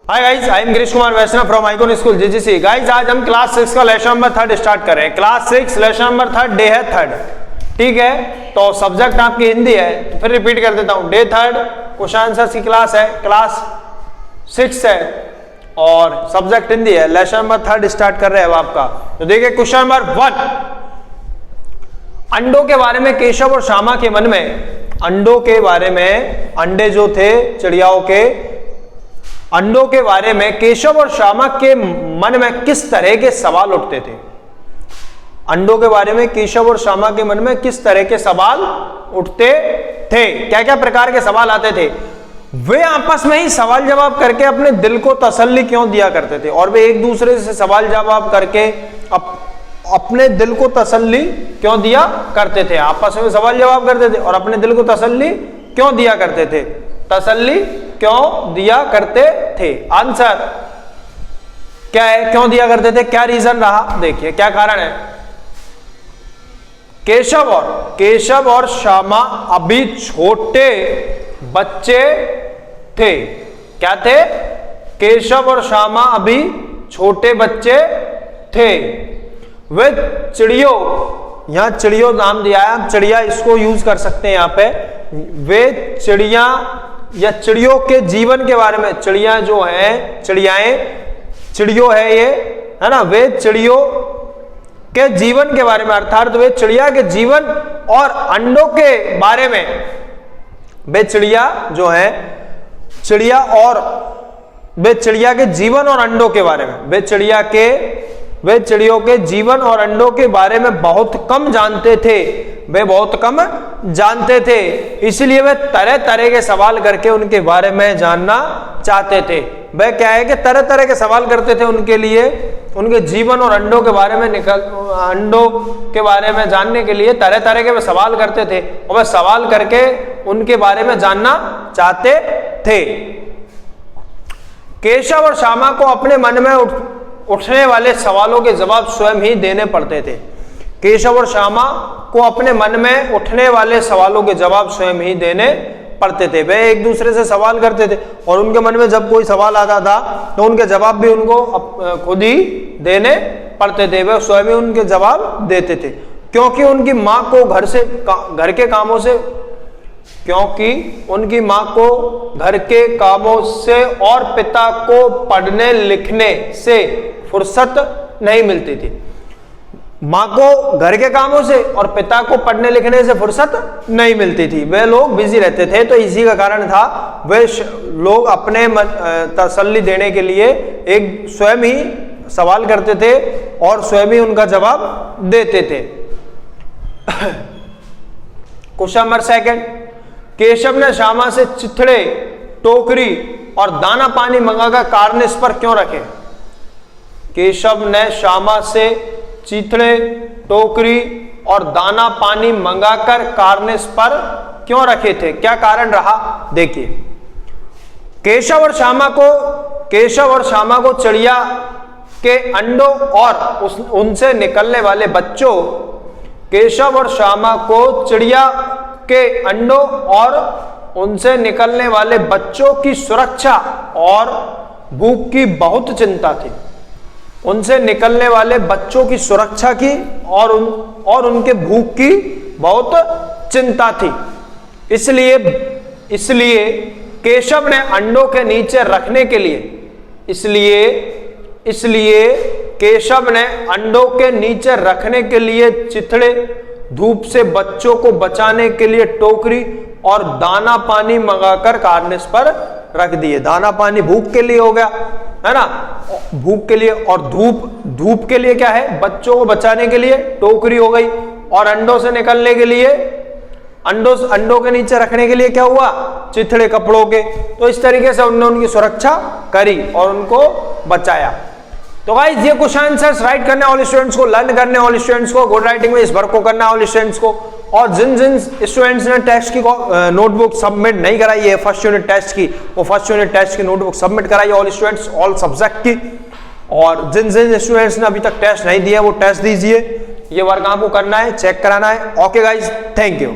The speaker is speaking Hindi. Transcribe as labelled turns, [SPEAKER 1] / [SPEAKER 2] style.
[SPEAKER 1] Hi guys, I am Girish Kumar Vaishnav from Icon school GGC. Guys आज हम क्लास 6 का लेसन नंबर 3 स्टार्ट कर रहे हैं। क्लास 6 लेसन नंबर 3 डे है 3, ठीक है। तो सब्जेक्ट आपकी हिंदी है, तो फिर रिपीट कर देता हूं। डे 3 क्वेश्चन आंसर की क्लास है, क्लास 6 है और सब्जेक्ट हिंदी है। लेसन नंबर 3 स्टार्ट कर रहे हैं अब आपका। तो देखिए क्वेश्चन नंबर 1, अंडों के बारे में केशव और श्यामा के मन में, अंडों के बारे में, अंडे जो थे चिड़ियाओं के, अंडों के बारे में केशव और श्यामा के मन में किस तरह के सवाल उठते थे। अंडों के बारे में केशव और श्यामा के मन में किस तरह के सवाल उठते थे, क्या क्या प्रकार के सवाल आते थे। वे आपस में ही सवाल जवाब करके अपने दिल को तसल्ली क्यों दिया करते थे, और वे एक दूसरे से सवाल जवाब करके अपने दिल को तसल्ली क्यों दिया करते थे। आपस में सवाल जवाब करते थे और अपने दिल को तसल्ली क्यों दिया करते थे, तसल्ली क्यों दिया करते थे। आंसर क्या है, क्यों दिया करते थे, क्या रीजन रहा, देखिए क्या कारण है। केशव और श्यामा अभी छोटे बच्चे थे। क्या थे, केशव और श्यामा अभी छोटे बच्चे थे। वे चिड़ियों, यहां चिड़ियों नाम दिया है, हम चिड़िया इसको यूज कर सकते हैं यहां पे। वे चिड़िया या चिड़ियों के जीवन के बारे में, चिड़िया जो है, चिड़ियों है ये, है ना, वे चिड़ियों के जीवन के बारे में, अर्थात वे चिड़िया के जीवन और अंडों के बारे में, वे चिड़िया जो है, वे चिड़िया के जीवन और अंडों के बारे में, वे चिड़ियों के जीवन और अंडों के बारे में बहुत कम जानते थे। वे बहुत कम जानते थे, इसलिए वे तरह तरह के सवाल करके उनके बारे में जानना चाहते थे। वे क्या है कि तरह तरह के सवाल करते थे उनके लिए, उनके जीवन और अंडों के बारे में अंडों के बारे में जानने के लिए तरह तरह के वे सवाल करते थे और वे सवाल करके उनके बारे में जानना चाहते थे। केशव और श्यामा को अपने मन में उठने वाले सवालों के जवाब स्वयं ही देने पड़ते थे। केशव और श्यामा को अपने मन में उठने वाले सवालों के जवाब स्वयं ही देने पड़ते थे। वे एक दूसरे से सवाल करते थे और उनके मन में जब कोई सवाल आता था तो उनके जवाब भी उनको खुद ही देने पड़ते थे। वे स्वयं ही उनके जवाब देते थे, क्योंकि उनकी माँ को घर के कामों से और पिता को पढ़ने लिखने से फुर्सत नहीं मिलती थी। माँ को घर के कामों से और पिता को पढ़ने लिखने से फुर्सत नहीं मिलती थी। वे लोग बिजी रहते थे, तो इसी का कारण था वे लोग अपने तसल्ली देने के लिए एक स्वयं ही सवाल करते थे और स्वयं ही उनका जवाब देते थे। क्वेश्चन नंबर 2, केशव ने श्यामा से चिथड़े, टोकरी और दाना पानी मंगाकर कार्निस पर क्यों रखे। केशव ने श्यामा से चिथड़े, टोकरी और दाना पानी मंगाकर कार्निस पर क्यों रखे थे, क्या कारण रहा, देखिए। केशव और श्यामा को चिड़िया के अंडों और उनसे निकलने वाले बच्चों, केशव और श्यामा को चिड़िया के अंडों और उनसे निकलने वाले बच्चों की सुरक्षा और भूख की बहुत चिंता थी। उनसे निकलने वाले बच्चों की सुरक्षा की और उनके भूख की बहुत चिंता थी। इसलिए केशव ने अंडों के नीचे रखने के लिए, इसलिए केशव ने अंडों के नीचे रखने के लिए चिथड़े, धूप से बच्चों को बचाने के लिए टोकरी और दाना पानी मंगाकर कार्निस पर रख दिए। दाना पानी भूख के लिए हो गया, है ना, भूख के लिए, और धूप के लिए क्या है, बच्चों को बचाने के लिए टोकरी हो गई, और अंडों से निकलने के लिए, अंडों के नीचे रखने के लिए क्या हुआ, चिथड़े कपड़ों के। तो इस तरीके से उन्होंने उनकी सुरक्षा करी और उनको बचाया। तो गाइस ये क्वेश्चन आंसर्स राइट करने वाले स्टूडेंट्स को, लर्न करने वाले स्टूडेंट्स को, गुड राइटिंग में इस वर्क को करने वाले स्टूडेंट्स को, और जिन स्टूडेंट्स ने टेस्ट की नोटबुक सबमिट नहीं कराई है फर्स्ट यूनिट टेस्ट की, वो फर्स्ट यूनिट टेस्ट की नोटबुक सबमिट कराई ऑल स्टूडेंट्स, ऑल सब्जेक्ट की। और जिन स्टूडेंट्स ने अभी तक टेस्ट नहीं दिया वो टेस्ट दीजिए। ये वर्क आपको करना है, चेक कराना है। Okay guys, thank you.